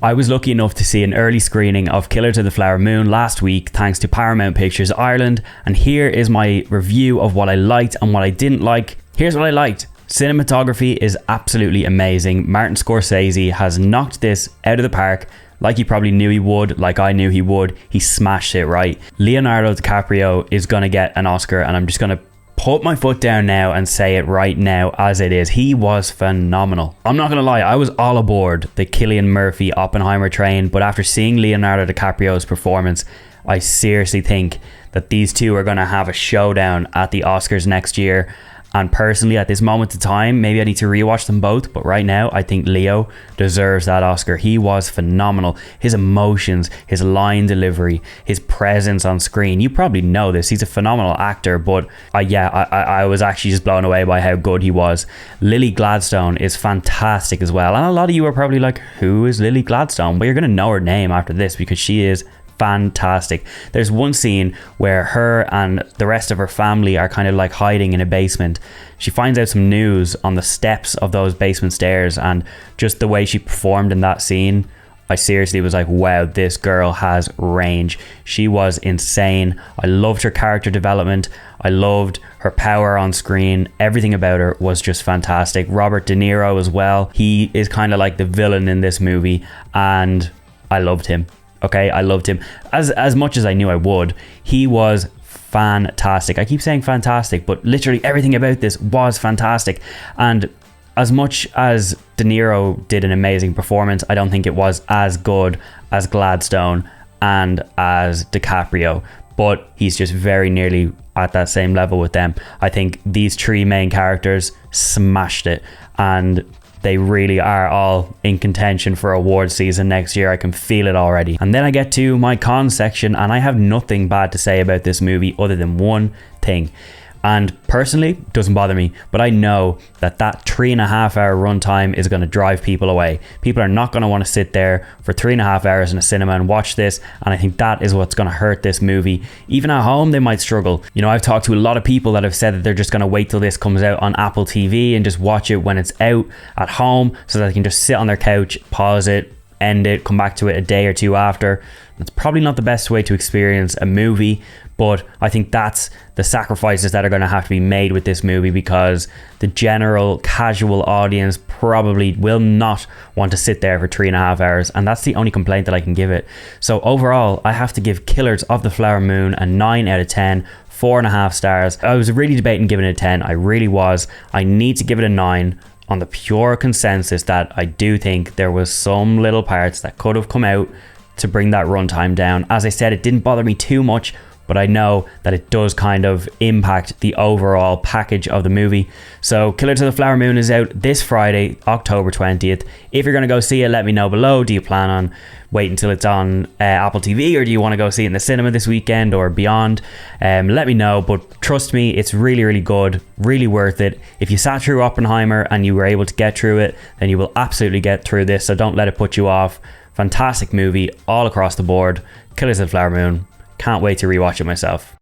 I was lucky enough to see an early screening of Killers of the Flower Moon last week thanks to Paramount Pictures Ireland, and here is my review of what I liked and what I didn't like. Here's what I liked. Cinematography is absolutely amazing. Martin Scorsese has knocked this out of the park like he probably knew he would, like I knew he would. He smashed it, right? Leonardo DiCaprio is going to get an Oscar, and I'm just going to put my foot down now and say it right now as it is. He was phenomenal. I'm not going to lie, I was all aboard the Cillian Murphy Oppenheimer train, but after seeing Leonardo DiCaprio's performance, I seriously think that these two are going to have a showdown at the Oscars next year. And personally, at this moment in time, maybe I need to rewatch them both. But right now, I think Leo deserves that Oscar. He was phenomenal. His emotions, his line delivery, his presence on screen. You probably know this. He's a phenomenal actor. But I was actually just blown away by how good he was. Lily Gladstone is fantastic as well. And a lot of you are probably like, who is Lily Gladstone? Well, you're going to know her name after this because she is fantastic. There's one scene where her and the rest of her family are kind of like hiding in a basement. She finds out some news on the steps of those basement stairs, and just the way she performed in that scene, I seriously was like, wow, this girl has range. She was insane. I loved her character development. I loved her power on screen. Everything about her was just fantastic. Robert De Niro as well. He is kind of like the villain in this movie, and I loved him. Okay, I loved him as much as I knew I would. He was fantastic. I keep saying fantastic, but literally everything about this was fantastic. And as much as De Niro did an amazing performance, I don't think it was as good as Gladstone and as DiCaprio, but he's just very nearly at that same level with them. I think these three main characters smashed it, and they really are all in contention for award season next year. I can feel it already. And then I get to my cons section, and I have nothing bad to say about this movie other than one thing. And personally, it doesn't bother me, but I know that 3.5 hour runtime is going to drive people away. People are not going to want to sit there for 3.5 hours in a cinema and watch this, and I think that is what's going to hurt this movie. Even at home, they might struggle. You know, I've talked to a lot of people that have said that they're just going to wait till this comes out on Apple TV and just watch it when it's out at home so that they can just sit on their couch, pause it, end it, come back to it a day or two after. That's probably not the best way to experience a movie, but I think that's the sacrifices that are going to have to be made with this movie, because the general casual audience probably will not want to sit there for 3.5 hours, and that's the only complaint that I can give it. So overall, I have to give Killers of the Flower Moon a 9 out of 10, 4.5 stars. I was really debating giving it a 10. I really was. I need to give it a 9 on the pure consensus that I do think there was some little parts that could have come out to bring that runtime down. As I said, it didn't bother me too much, but I know that it does kind of impact the overall package of the movie. So Killers of the Flower Moon is out this Friday, October 20th. If you're going to go see it, let me know below. Do you plan on waiting until it's on Apple TV, or do you want to go see it in the cinema this weekend or beyond? Let me know, but trust me, it's really, really good, really worth it. If you sat through Oppenheimer and you were able to get through it, then you will absolutely get through this, so don't let it put you off. Fantastic movie all across the board. Killers of the Flower Moon. Can't wait to rewatch it myself.